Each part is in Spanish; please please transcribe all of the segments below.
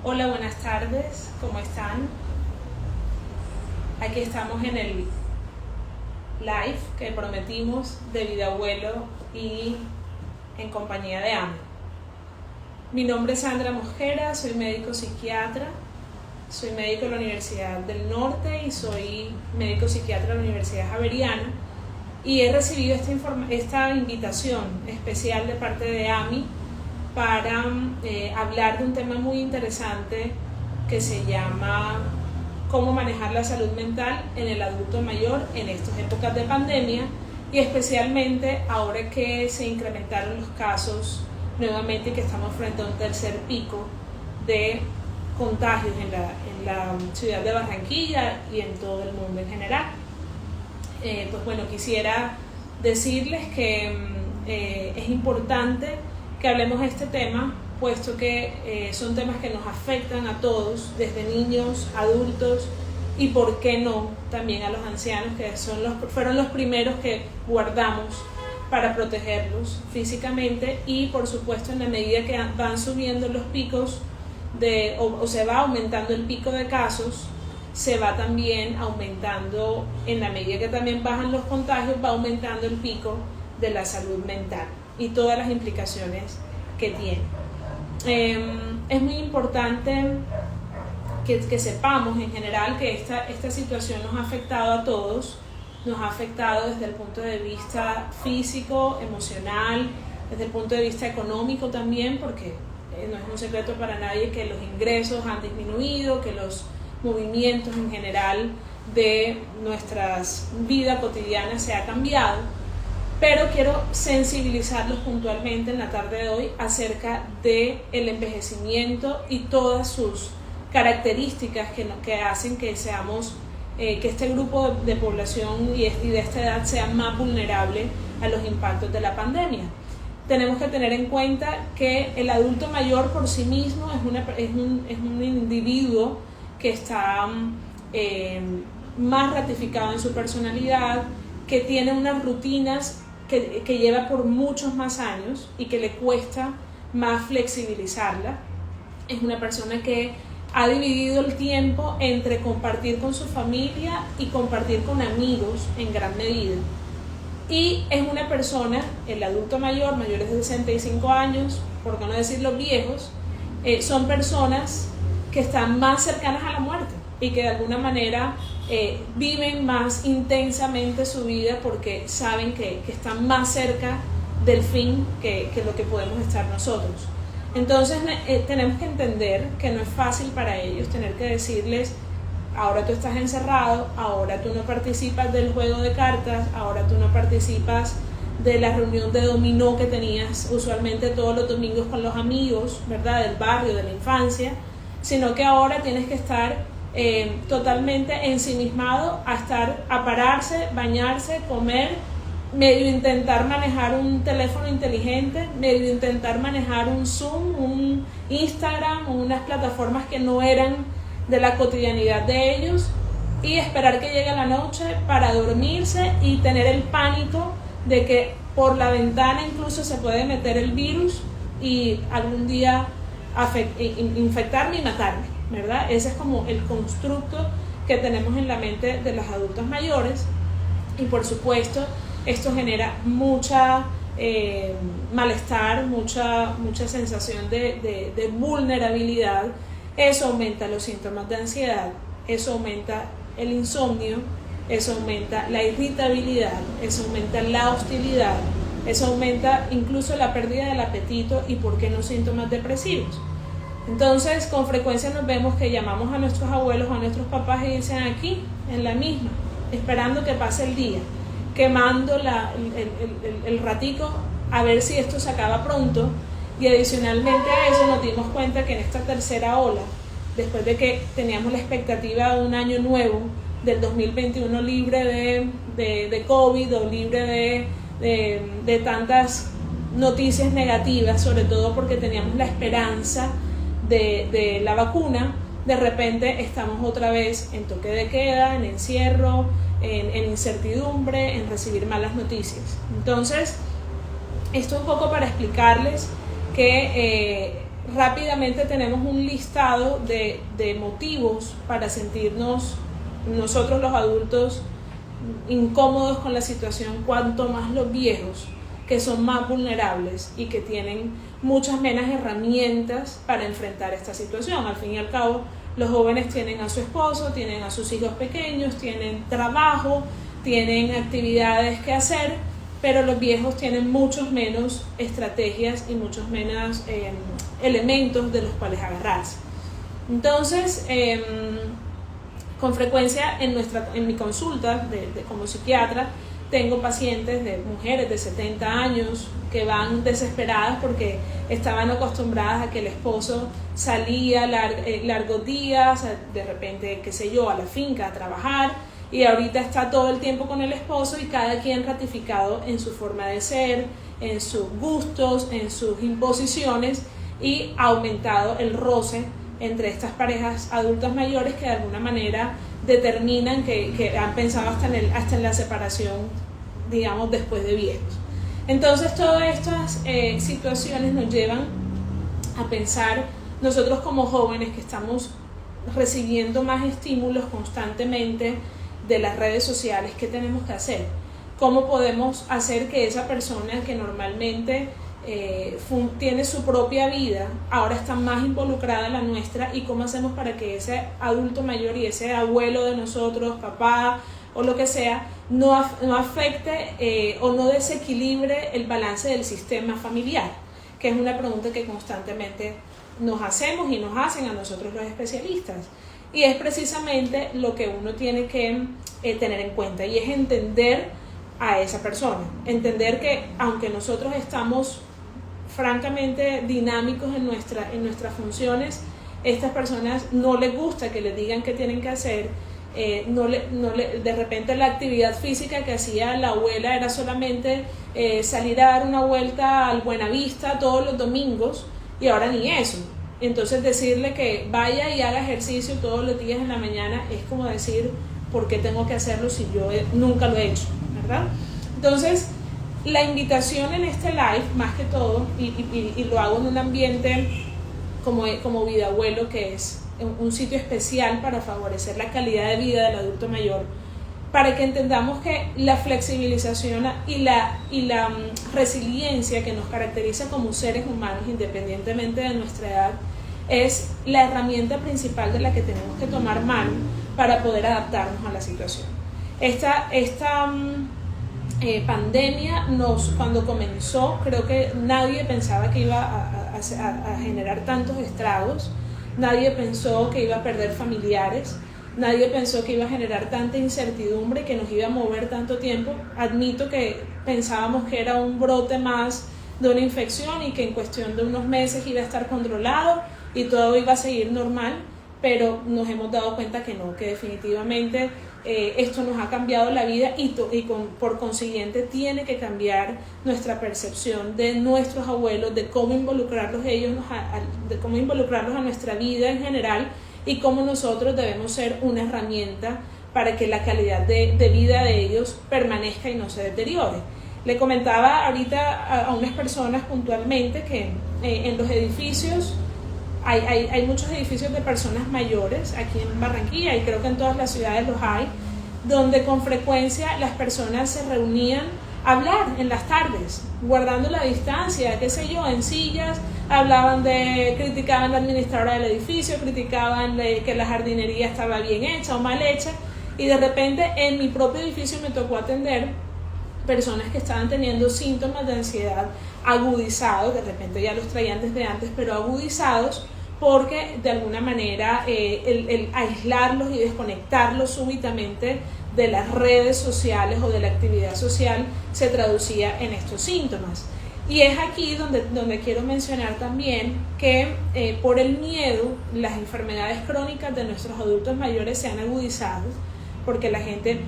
Hola, buenas tardes, ¿cómo están? Aquí estamos en el live que prometimos de Vida Abuelo y en compañía de AMI. Mi nombre es Sandra Mosquera, soy médico psiquiatra, soy médico de la Universidad del Norte y soy médico psiquiatra de la Universidad Javeriana, y he recibido esta invitación especial de parte de AMI para hablar de un tema muy interesante que se llama cómo manejar la salud mental en el adulto mayor en estas épocas de pandemia, y especialmente ahora que se incrementaron los casos nuevamente y que estamos frente a un tercer pico de contagios en la ciudad de Barranquilla y en todo el mundo en general. Pues bueno, quisiera decirles que es importante que hablemos de este tema, puesto que son temas que nos afectan a todos, desde niños, adultos y, por qué no, también a los ancianos, que fueron los primeros que guardamos para protegerlos físicamente, y por supuesto en la medida que van subiendo los picos o se va aumentando el pico de casos, se va también aumentando, en la medida que también bajan los contagios, va aumentando el pico de la salud mental y todas las implicaciones que tiene. Es muy importante que sepamos en general que esta situación nos ha afectado a todos, nos ha afectado desde el punto de vista físico, emocional, desde el punto de vista económico también, porque no es un secreto para nadie que los ingresos han disminuido, que los movimientos en general de nuestras vidas cotidianas se ha cambiado. Pero quiero sensibilizarlos puntualmente en la tarde de hoy acerca del envejecimiento y todas sus características que hacen que seamos, que este grupo de población y de esta edad sea más vulnerable a los impactos de la pandemia. Tenemos que tener en cuenta que el adulto mayor por sí mismo es un individuo que está más ratificado en su personalidad, que tiene unas rutinas que lleva por muchos más años y que le cuesta más flexibilizarla. Es una persona que ha dividido el tiempo entre compartir con su familia y compartir con amigos en gran medida. Y es una persona, el adulto mayor, mayores de 65 años, por no decir los viejos, son personas que están más cercanas a la muerte y que de alguna manera viven más intensamente su vida porque saben que están más cerca del fin que lo que podemos estar nosotros. Entonces tenemos que entender que no es fácil para ellos tener que decirles: ahora tú estás encerrado, ahora tú no participas del juego de cartas, ahora tú no participas de la reunión de dominó que tenías usualmente todos los domingos con los amigos, ¿verdad?, del barrio, de la infancia, sino que ahora tienes que estar totalmente ensimismado a pararse, bañarse, comer, medio intentar manejar un teléfono inteligente, medio intentar manejar un Zoom, un Instagram, unas plataformas que no eran de la cotidianidad de ellos, y esperar que llegue la noche para dormirse y tener el pánico de que por la ventana incluso se puede meter el virus y algún día infectarme y matarme, ¿verdad? Ese es como el constructo que tenemos en la mente de los adultos mayores, y por supuesto esto genera mucha malestar, mucha sensación de vulnerabilidad. Eso aumenta los síntomas de ansiedad, eso aumenta el insomnio, eso aumenta la irritabilidad, eso aumenta la hostilidad, eso aumenta incluso la pérdida del apetito y, ¿por qué no, síntomas depresivos? Entonces, con frecuencia nos vemos que llamamos a nuestros abuelos o a nuestros papás y dicen aquí, en la misma, esperando que pase el día, quemando el ratico a ver si esto se acaba pronto. Y adicionalmente a eso nos dimos cuenta que en esta tercera ola, después de que teníamos la expectativa de un año nuevo, del 2021 libre de COVID o libre de tantas noticias negativas, sobre todo porque teníamos la esperanza de la vacuna, de repente estamos otra vez en toque de queda, en encierro, en incertidumbre, en recibir malas noticias. Entonces, esto un poco para explicarles que rápidamente tenemos un listado de motivos para sentirnos nosotros los adultos incómodos con la situación, cuanto más los viejos, que son más vulnerables y que tienen muchas menos herramientas para enfrentar esta situación. Al fin y al cabo, los jóvenes tienen a su esposo, tienen a sus hijos pequeños, tienen trabajo, tienen actividades que hacer, pero los viejos tienen muchos menos estrategias y muchos menos elementos de los cuales agarrarse. Entonces, con frecuencia en mi consulta como psiquiatra, tengo pacientes de mujeres de 70 años que van desesperadas porque estaban acostumbradas a que el esposo salía largos días, de repente, qué sé yo, a la finca a trabajar, y ahorita está todo el tiempo con el esposo y cada quien ratificado en su forma de ser, en sus gustos, en sus imposiciones, y ha aumentado el roce entre estas parejas adultas mayores que de alguna manera determinan que han pensado hasta en la separación, digamos, después de viejos. Entonces todas estas situaciones nos llevan a pensar, nosotros como jóvenes que estamos recibiendo más estímulos constantemente de las redes sociales, ¿qué tenemos que hacer? ¿Cómo podemos hacer que esa persona que normalmente tiene su propia vida, ahora está más involucrada en la nuestra, y cómo hacemos para que ese adulto mayor y ese abuelo de nosotros, papá o lo que sea, no afecte o no desequilibre el balance del sistema familiar? Que es una pregunta que constantemente nos hacemos y nos hacen a nosotros los especialistas. Y es precisamente lo que uno tiene que tener en cuenta, y es entender a esa persona, entender que aunque nosotros estamos francamente dinámicos en nuestras funciones, estas personas no les gusta que les digan qué tienen que hacer. De repente la actividad física que hacía la abuela era solamente salir a dar una vuelta al Buenavista todos los domingos, y ahora ni eso. Entonces decirle que vaya y haga ejercicio todos los días en la mañana es como decir, ¿por qué tengo que hacerlo si yo nunca lo he hecho? ¿Verdad? Entonces, la invitación en este live, más que todo, y lo hago en un ambiente como Vida Abuelo, que es un sitio especial para favorecer la calidad de vida del adulto mayor, para que entendamos que la flexibilización y la resiliencia que nos caracteriza como seres humanos, independientemente de nuestra edad, es la herramienta principal de la que tenemos que tomar mano para poder adaptarnos a la situación. Esta pandemia cuando comenzó, creo que nadie pensaba que iba a generar tantos estragos, nadie pensó que iba a perder familiares, nadie pensó que iba a generar tanta incertidumbre, que nos iba a mover tanto tiempo. Admito que pensábamos que era un brote más de una infección y que en cuestión de unos meses iba a estar controlado y todo iba a seguir normal, pero nos hemos dado cuenta que no, que definitivamente esto nos ha cambiado la vida y por consiguiente tiene que cambiar nuestra percepción de nuestros abuelos, de cómo involucrarlos a nuestra vida en general, y cómo nosotros debemos ser una herramienta para que la calidad de vida de ellos permanezca y no se deteriore. Le comentaba ahorita a unas personas puntualmente que en los edificios hay muchos edificios de personas mayores aquí en Barranquilla, y creo que en todas las ciudades los hay, donde con frecuencia las personas se reunían a hablar en las tardes, guardando la distancia, qué sé yo, en sillas, criticaban la administradora del edificio, criticaban que la jardinería estaba bien hecha o mal hecha, y de repente en mi propio edificio me tocó atender personas que estaban teniendo síntomas de ansiedad agudizados, de repente ya los traían desde antes, pero agudizados, porque de alguna manera el aislarlos y desconectarlos súbitamente de las redes sociales o de la actividad social se traducía en estos síntomas. Y es aquí donde quiero mencionar también que por el miedo las enfermedades crónicas de nuestros adultos mayores se han agudizado, porque la gente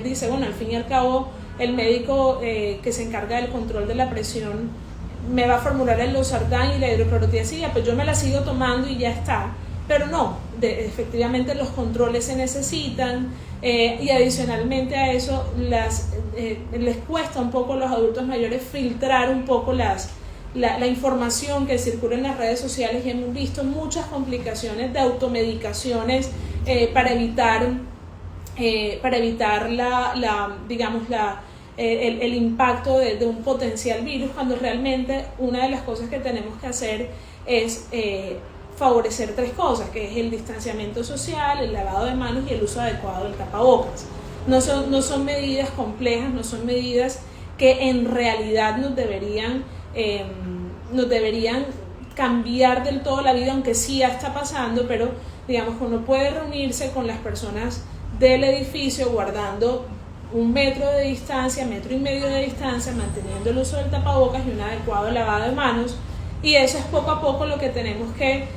dice, bueno, al fin y al cabo el médico que se encarga del control de la presión me va a formular el losartán y la hidroclorotiazida, pues yo me la sigo tomando y ya está. Pero no, efectivamente los controles se necesitan, y adicionalmente a eso les cuesta un poco a los adultos mayores filtrar un poco las la información que circula en las redes sociales y hemos visto muchas complicaciones de automedicaciones para evitar el impacto de un potencial virus, cuando realmente una de las cosas que tenemos que hacer es favorecer 3 cosas, que es el distanciamiento social, el lavado de manos y el uso adecuado del tapabocas. No son medidas complejas, no son medidas que en realidad nos deberían cambiar del todo la vida, aunque sí ya está pasando, pero digamos que uno puede reunirse con las personas del edificio guardando 1 metro de distancia, 1,5 metros de distancia, manteniendo el uso del tapabocas y un adecuado lavado de manos, y eso es poco a poco lo que tenemos que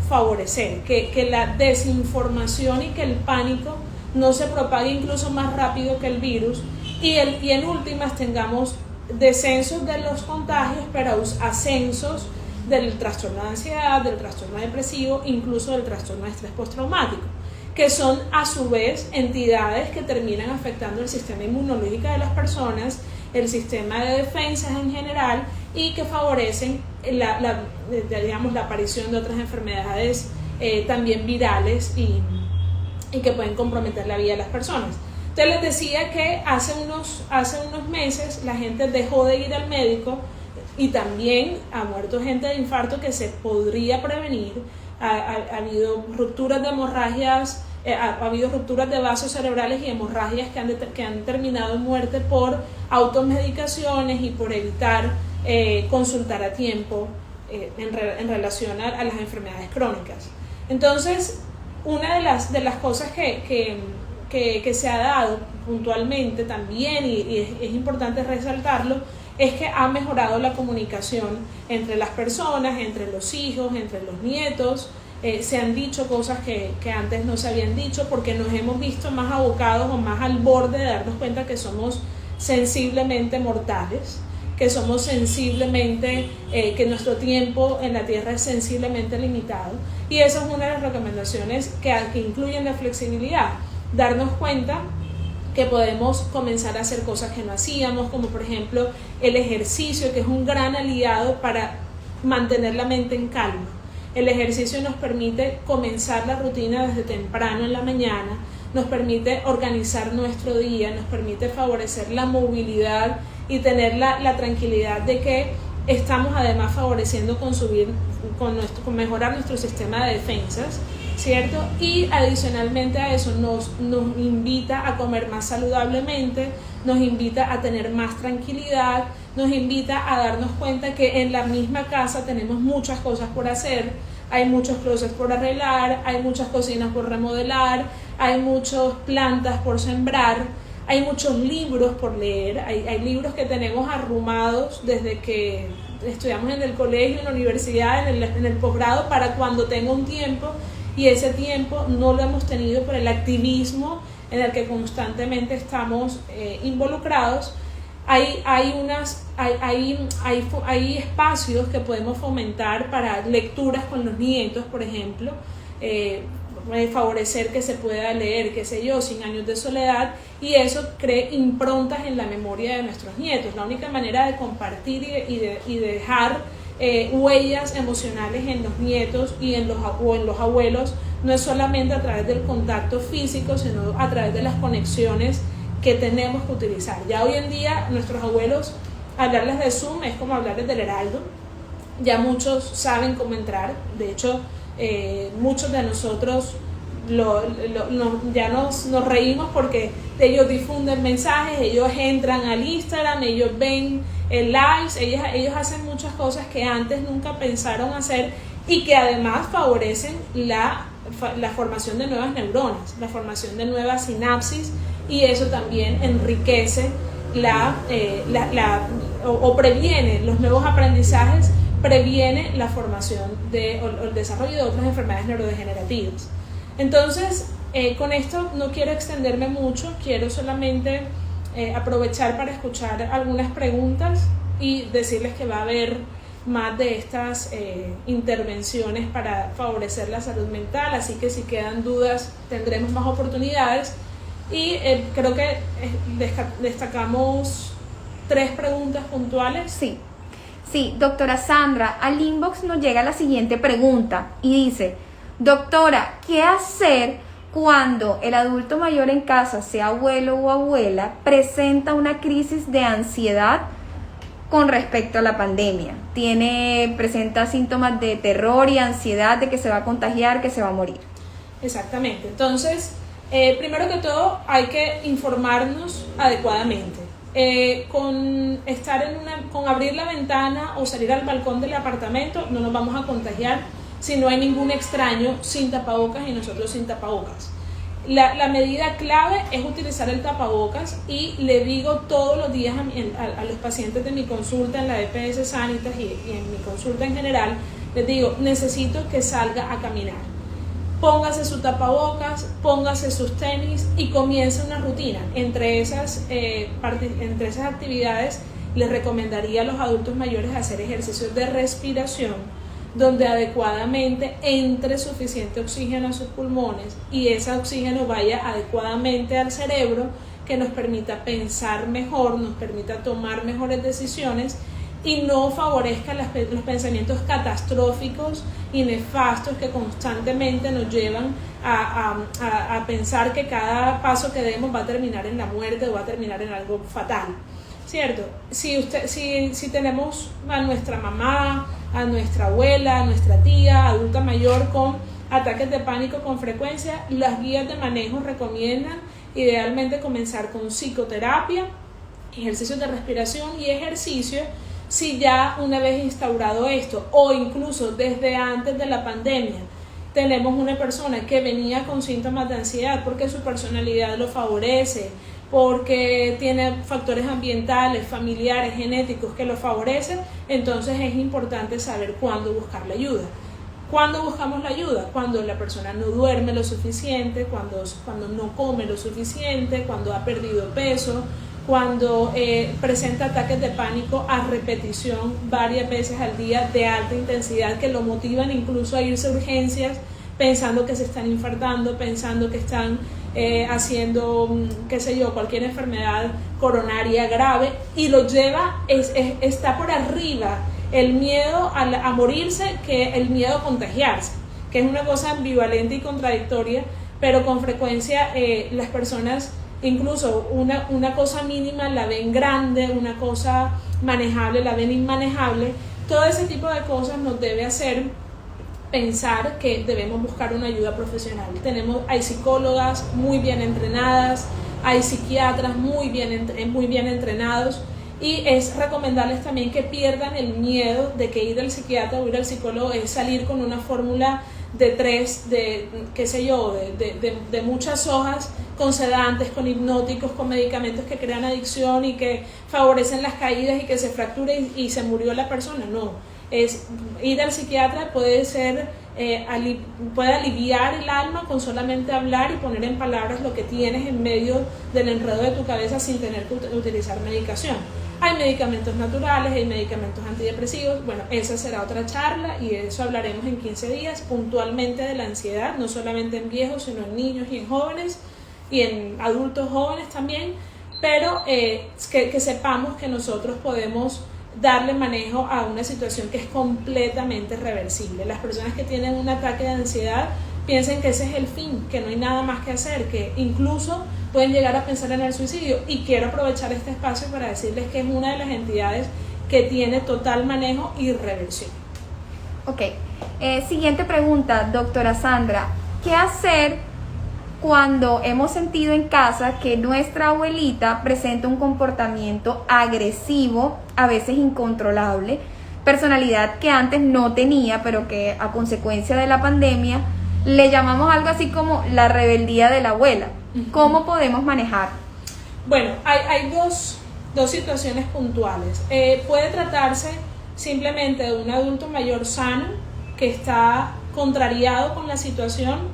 favorecer, que la desinformación y que el pánico no se propague incluso más rápido que el virus, y en últimas tengamos descensos de los contagios, pero ascensos del trastorno de ansiedad, del trastorno depresivo, incluso del trastorno de estrés postraumático, que son a su vez entidades que terminan afectando el sistema inmunológico de las personas, el sistema de defensas en general, y que favorecen la aparición de otras enfermedades también virales y que pueden comprometer la vida de las personas. Entonces les decía que hace unos meses la gente dejó de ir al médico, y también ha muerto gente de infarto que se podría prevenir. Ha habido rupturas de hemorragias, ha habido rupturas de vasos cerebrales y hemorragias que han terminado en muerte por automedicaciones y por evitar consultar a tiempo en relación a las enfermedades crónicas. Entonces, una de las cosas que se ha dado puntualmente también, y es importante resaltarlo, es que ha mejorado la comunicación entre las personas, entre los hijos, entre los nietos. Se han dicho cosas que antes no se habían dicho, porque nos hemos visto más abocados o más al borde de darnos cuenta que somos sensiblemente mortales, que somos sensiblemente, que nuestro tiempo en la Tierra es sensiblemente limitado, y esa es una de las recomendaciones que incluyen la flexibilidad, darnos cuenta que podemos comenzar a hacer cosas que no hacíamos, como por ejemplo el ejercicio, que es un gran aliado para mantener la mente en calma. El ejercicio nos permite comenzar la rutina desde temprano en la mañana, nos permite organizar nuestro día, nos permite favorecer la movilidad y tener la tranquilidad de que estamos además favoreciendo con mejorar nuestro sistema de defensas, ¿cierto? Y adicionalmente a eso nos invita a comer más saludablemente, nos invita a tener más tranquilidad, nos invita a darnos cuenta que en la misma casa tenemos muchas cosas por hacer. Hay muchos closets por arreglar, hay muchas cocinas por remodelar, hay muchas plantas por sembrar, hay muchos libros por leer, hay libros que tenemos arrumados desde que estudiamos en el colegio, en la universidad, en el posgrado, para cuando tenga un tiempo, y ese tiempo no lo hemos tenido por el activismo en el que constantemente estamos involucrados. Hay espacios que podemos fomentar para lecturas con los nietos, por ejemplo, favorecer que se pueda leer, qué sé yo, 100 años de soledad, y eso crea improntas en la memoria de nuestros nietos. La única manera de compartir y de dejar huellas emocionales en los nietos y en los abuelos no es solamente a través del contacto físico, sino a través de las conexiones que tenemos que utilizar. Ya hoy en día nuestros abuelos, hablarles de Zoom es como hablarles del Heraldo. Ya muchos saben cómo entrar. De hecho, muchos de nosotros ya nos reímos porque ellos difunden mensajes, ellos entran al Instagram, ellos ven lives, ellos hacen muchas cosas que antes nunca pensaron hacer, y que además favorecen la formación de nuevas neuronas, la formación de nuevas sinapsis, y eso también enriquece o previene los nuevos aprendizajes, previene la formación o el desarrollo de otras enfermedades neurodegenerativas. Entonces, con esto no quiero extenderme mucho, quiero solamente aprovechar para escuchar algunas preguntas y decirles que va a haber más de estas intervenciones para favorecer la salud mental, así que si quedan dudas tendremos más oportunidades, y creo que destacamos 3 preguntas puntuales. Sí. Sí, doctora Sandra, al inbox nos llega la siguiente pregunta y dice: doctora, ¿qué hacer cuando el adulto mayor en casa, sea abuelo o abuela, presenta una crisis de ansiedad con respecto a la pandemia? Presenta síntomas de terror y ansiedad de que se va a contagiar, que se va a morir. Exactamente. Entonces, primero que todo, hay que informarnos adecuadamente. Con abrir la ventana o salir al balcón del apartamento no nos vamos a contagiar si no hay ningún extraño sin tapabocas y nosotros sin tapabocas. La medida clave es utilizar el tapabocas, y le digo todos los días a los pacientes de mi consulta en la EPS Sanitas y en mi consulta en general, les digo: necesito que salga a caminar. Póngase su tapabocas, póngase sus tenis y comience una rutina. Entre esas actividades, les recomendaría a los adultos mayores hacer ejercicios de respiración, donde adecuadamente entre suficiente oxígeno a sus pulmones y ese oxígeno vaya adecuadamente al cerebro, que nos permita pensar mejor, nos permita tomar mejores decisiones y no favorezca los pensamientos catastróficos y nefastos que constantemente nos llevan a pensar que cada paso que demos va a terminar en la muerte o va a terminar en algo fatal, ¿cierto? Si tenemos a nuestra mamá, a nuestra abuela, a nuestra tía adulta mayor con ataques de pánico con frecuencia, las guías de manejo recomiendan idealmente comenzar con psicoterapia, ejercicios de respiración y ejercicio. Si ya una vez instaurado esto, o incluso desde antes de la pandemia, tenemos una persona que venía con síntomas de ansiedad porque su personalidad lo favorece, porque tiene factores ambientales, familiares, genéticos que lo favorecen, entonces es importante saber cuándo buscar la ayuda. ¿Cuándo buscamos la ayuda? Cuando la persona no duerme lo suficiente, cuando no come lo suficiente, cuando ha perdido peso, cuando presenta ataques de pánico a repetición varias veces al día de alta intensidad que lo motivan incluso a irse a urgencias pensando que se están infartando, pensando que están haciendo, cualquier enfermedad coronaria grave, y lo lleva, está por arriba el miedo a morirse que el miedo a contagiarse, que es una cosa ambivalente y contradictoria, pero con frecuencia las personas incluso una cosa mínima la ven grande, una cosa manejable la ven inmanejable. Todo ese tipo de cosas nos debe hacer pensar que debemos buscar una ayuda profesional. Hay psicólogas muy bien entrenadas, hay psiquiatras muy bien entrenados, y es recomendarles también que pierdan el miedo de que ir al psiquiatra o ir al psicólogo es salir con una fórmula de muchas hojas, con sedantes, con hipnóticos, con medicamentos que crean adicción y que favorecen las caídas y que se fracture y se murió la persona. No, ir al psiquiatra puede aliviar el alma con solamente hablar y poner en palabras lo que tienes en medio del enredo de tu cabeza sin tener que utilizar medicación. Hay medicamentos naturales, hay medicamentos antidepresivos. Bueno, esa será otra charla y de eso hablaremos en 15 días puntualmente, de la ansiedad, no solamente en viejos, sino en niños y en jóvenes y en adultos jóvenes también, pero que sepamos que nosotros podemos darle manejo a una situación que es completamente reversible. Las personas que tienen un ataque de ansiedad piensen que ese es el fin, que no hay nada más que hacer, que incluso pueden llegar a pensar en el suicidio, y quiero aprovechar este espacio para decirles que es una de las entidades que tiene total manejo y reversión. Ok, siguiente pregunta, doctora Sandra: ¿qué hacer cuando hemos sentido en casa que nuestra abuelita presenta un comportamiento agresivo, a veces incontrolable, personalidad que antes no tenía, pero que a consecuencia de la pandemia le llamamos algo así como la rebeldía de la abuela? ¿Cómo podemos manejar? Bueno, hay dos situaciones puntuales. Puede tratarse simplemente de un adulto mayor sano que está contrariado con la situación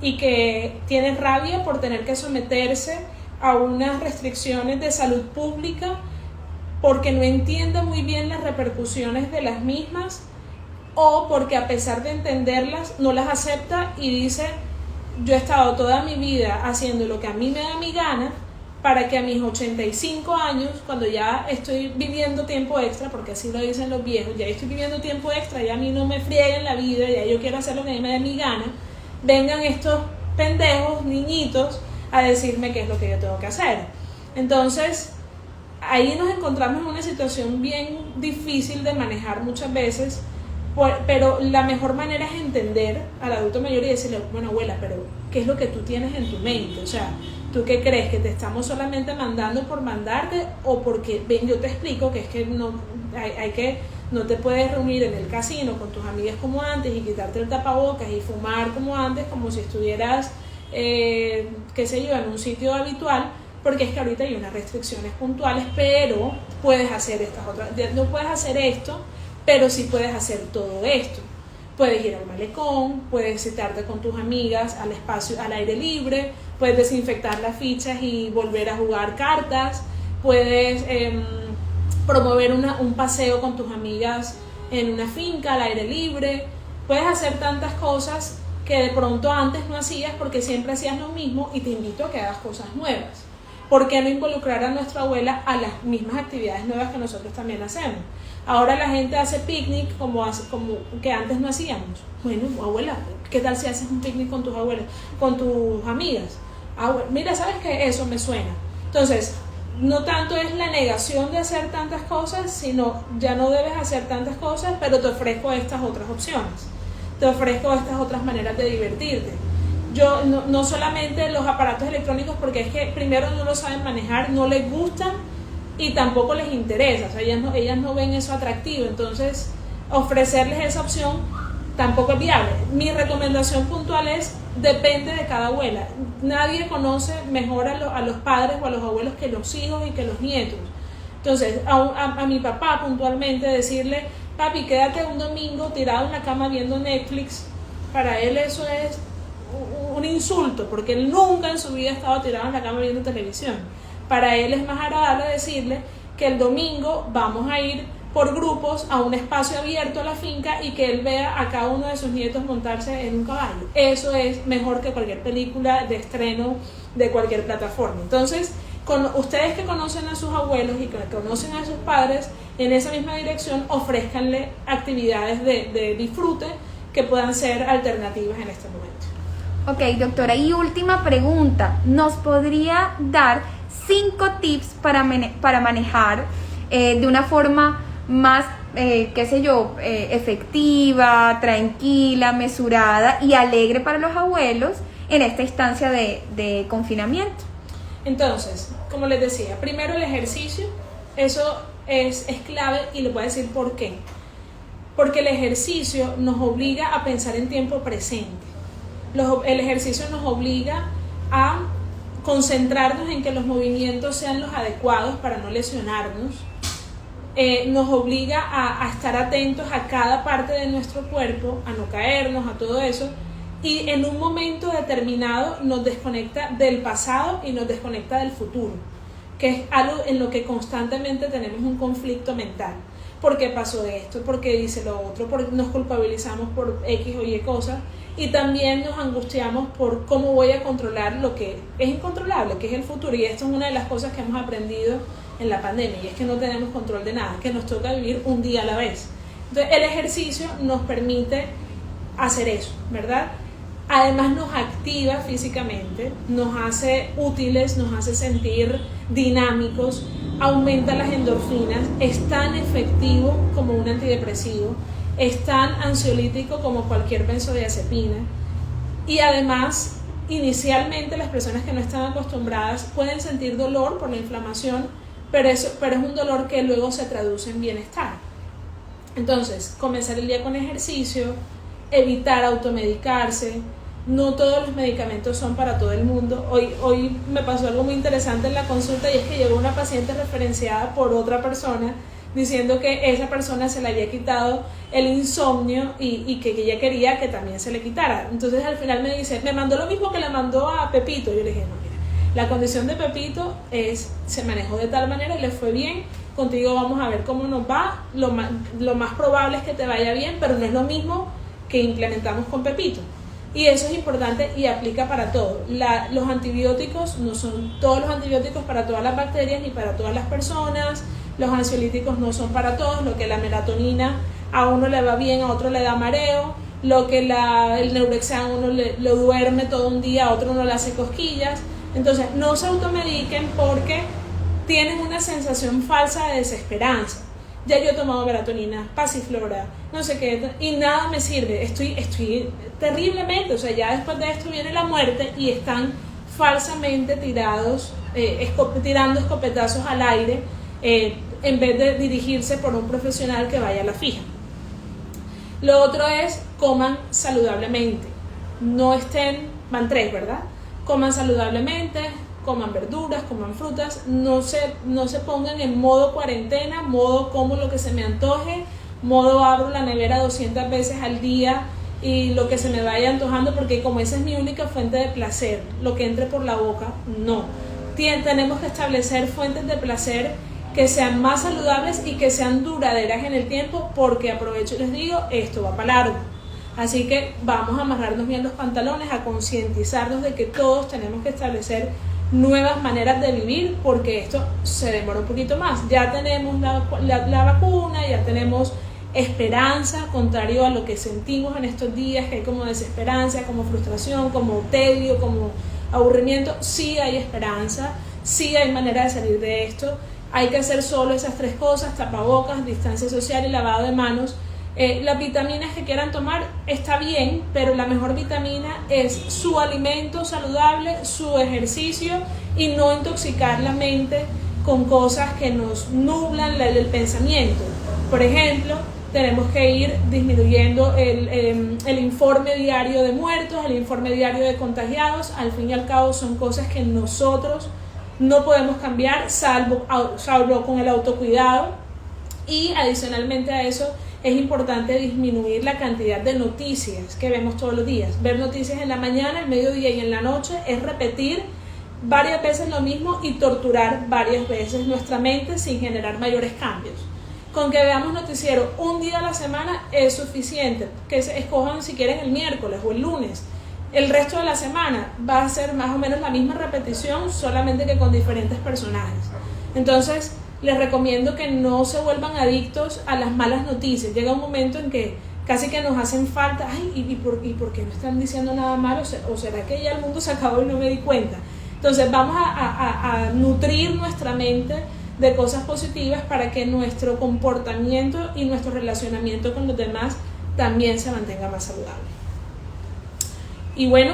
y que tiene rabia por tener que someterse a unas restricciones de salud pública porque no entiende muy bien las repercusiones de las mismas, o porque a pesar de entenderlas no las acepta y dice: yo he estado toda mi vida haciendo lo que a mí me da mi gana para que a mis 85 años, cuando ya estoy viviendo tiempo extra, porque así lo dicen los viejos, ya estoy viviendo tiempo extra, ya a mí no me frieguen la vida, ya yo quiero hacer lo que a mí me dé mi gana, vengan estos pendejos, niñitos, a decirme qué es lo que yo tengo que hacer. Entonces, ahí nos encontramos en una situación bien difícil de manejar muchas veces, pero la mejor manera es entender al adulto mayor y decirle, bueno, abuela, pero ¿qué es lo que tú tienes en tu mente? O sea, ¿tú qué crees? ¿Que te estamos solamente mandando por mandarte? O porque, ven, yo te explico que es que no te puedes reunir en el casino con tus amigas como antes y quitarte el tapabocas y fumar como antes, como si estuvieras, qué sé yo, en un sitio habitual, porque es que ahorita hay unas restricciones puntuales, pero puedes hacer estas otras, no puedes hacer esto, pero sí puedes hacer todo esto. Puedes ir al malecón, puedes citarte con tus amigas al espacio, al aire libre, puedes desinfectar las fichas y volver a jugar cartas, puedes promover un paseo con tus amigas en una finca al aire libre, puedes hacer tantas cosas que de pronto antes no hacías porque siempre hacías lo mismo, y te invito a que hagas cosas nuevas. ¿Por qué no involucrar a nuestra abuela a las mismas actividades nuevas que nosotros también hacemos? Ahora la gente hace picnic como que antes no hacíamos. Bueno, abuela, ¿qué tal si haces un picnic con tus abuelas, con tus amigas? Mira, ¿sabes qué? Eso me suena. Entonces, no tanto es la negación de hacer tantas cosas, sino ya no debes hacer tantas cosas, pero te ofrezco estas otras opciones. Te ofrezco estas otras maneras de divertirte. Yo no solamente los aparatos electrónicos, porque es que primero no lo saben manejar, no les gustan y tampoco les interesa, o sea, ellas no ven eso atractivo, entonces ofrecerles esa opción tampoco es viable. Mi recomendación puntual es, depende de cada abuela. Nadie conoce mejor a los padres o a los abuelos que los hijos y que los nietos. Entonces, a mi papá puntualmente decirle, papi, quédate un domingo tirado en la cama viendo Netflix, para él eso es un insulto, porque él nunca en su vida ha estado tirado en la cama viendo televisión. Para él es más agradable decirle que el domingo vamos a ir por grupos a un espacio abierto a la finca y que él vea a cada uno de sus nietos montarse en un caballo. Eso es mejor que cualquier película de estreno de cualquier plataforma. Entonces, ustedes que conocen a sus abuelos y que conocen a sus padres, en esa misma dirección ofrézcanle actividades de disfrute que puedan ser alternativas en este momento. Ok, doctora, y última pregunta, ¿nos podría dar 5 tips para manejar de una forma más, efectiva, tranquila, mesurada y alegre para los abuelos en esta instancia de confinamiento? Entonces, como les decía, primero el ejercicio, eso es clave, y les voy a decir por qué. Porque el ejercicio nos obliga a pensar en tiempo presente. El ejercicio nos obliga a concentrarnos en que los movimientos sean los adecuados para no lesionarnos. Nos obliga a estar atentos a cada parte de nuestro cuerpo, a no caernos, a todo eso, y en un momento determinado nos desconecta del pasado y nos desconecta del futuro, que es algo en lo que constantemente tenemos un conflicto mental. ¿Por qué pasó esto? ¿Por qué dice lo otro? ¿Por qué nos culpabilizamos por X o Y cosas? Y también nos angustiamos por cómo voy a controlar lo que es incontrolable, que es el futuro. Y esto es una de las cosas que hemos aprendido en la pandemia, y es que no tenemos control de nada, que nos toca vivir un día a la vez. Entonces, el ejercicio nos permite hacer eso, ¿verdad? Además nos activa físicamente, nos hace útiles, nos hace sentir dinámicos, aumenta las endorfinas, es tan efectivo como un antidepresivo, es tan ansiolítico como cualquier benzodiazepina, y además inicialmente las personas que no están acostumbradas pueden sentir dolor por la inflamación, pero es un dolor que luego se traduce en bienestar. Entonces, comenzar el día con ejercicio, evitar automedicarse. No todos los medicamentos son para todo el mundo. Hoy me pasó algo muy interesante en la consulta, y es que llegó una paciente referenciada por otra persona diciendo que esa persona se le había quitado el insomnio y que ella quería que también se le quitara. Entonces al final me dice, me mandó lo mismo que le mandó a Pepito. Yo le dije, no, mira, la condición de Pepito se manejó de tal manera y le fue bien. Contigo vamos a ver cómo nos va. Lo más probable es que te vaya bien, pero no es lo mismo que implementamos con Pepito. Y eso es importante y aplica para todo. Los antibióticos no son todos los antibióticos para todas las bacterias ni para todas las personas. Los ansiolíticos no son para todos. Lo que la melatonina a uno le va bien, a otro le da mareo. Lo que el Neurexan a uno lo duerme todo un día, a otro no le hace cosquillas. Entonces no se automediquen porque tienen una sensación falsa de desesperanza. Ya yo he tomado melatonina, pasiflora, no sé qué, y nada me sirve, estoy terriblemente, o sea, ya después de esto viene la muerte y están falsamente tirando escopetazos al aire en vez de dirigirse por un profesional que vaya a la fija. Lo otro es, coman saludablemente, van 3, ¿verdad? Coman saludablemente, coman verduras, coman frutas, no se pongan en modo cuarentena, modo como lo que se me antoje, modo abro la nevera 200 veces al día y lo que se me vaya antojando, porque como esa es mi única fuente de placer, lo que entre por la boca, no. Tenemos que establecer fuentes de placer que sean más saludables y que sean duraderas en el tiempo, porque aprovecho y les digo, esto va para largo. Así que vamos a amarrarnos bien los pantalones, a concientizarnos de que todos tenemos que establecer nuevas maneras de vivir, porque esto se demora un poquito más. Ya tenemos la vacuna, ya tenemos esperanza, contrario a lo que sentimos en estos días, que hay como desesperanza, como frustración, como tedio, como aburrimiento. Sí hay esperanza, sí hay manera de salir de esto. Hay que hacer solo esas 3 cosas: tapabocas, distancia social y lavado de manos. Las vitaminas que quieran tomar está bien, pero la mejor vitamina es su alimento saludable, su ejercicio, y no intoxicar la mente con cosas que nos nublan el pensamiento. Por ejemplo, tenemos que ir disminuyendo el informe diario de muertos, el informe diario de contagiados. Al fin y al cabo son cosas que nosotros no podemos cambiar, salvo con el autocuidado. Y adicionalmente a eso, es importante disminuir la cantidad de noticias que vemos todos los días. Ver noticias en la mañana, el mediodía y en la noche es repetir varias veces lo mismo y torturar varias veces nuestra mente sin generar mayores cambios. Con que veamos noticiero un día a la semana es suficiente. Que escojan si quieren el miércoles o el lunes. El resto de la semana va a ser más o menos la misma repetición, solamente que con diferentes personajes. Entonces, les recomiendo que no se vuelvan adictos a las malas noticias. Llega un momento en que casi que nos hacen falta. Ay, ¿y por qué no están diciendo nada malo? ¿O será que ya el mundo se acabó y no me di cuenta? Entonces vamos a nutrir nuestra mente de cosas positivas para que nuestro comportamiento y nuestro relacionamiento con los demás también se mantenga más saludable. Y bueno,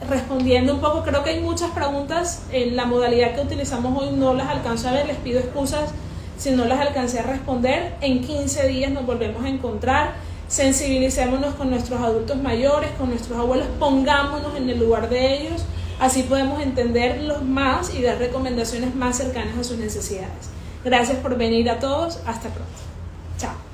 respondiendo un poco, creo que hay muchas preguntas. En la modalidad que utilizamos hoy no las alcanzo a ver, les pido excusas si no las alcancé a responder. En 15 días nos volvemos a encontrar. Sensibilicémonos con nuestros adultos mayores, con nuestros abuelos, pongámonos en el lugar de ellos, así podemos entenderlos más y dar recomendaciones más cercanas a sus necesidades. Gracias por venir a todos, hasta pronto. Chao.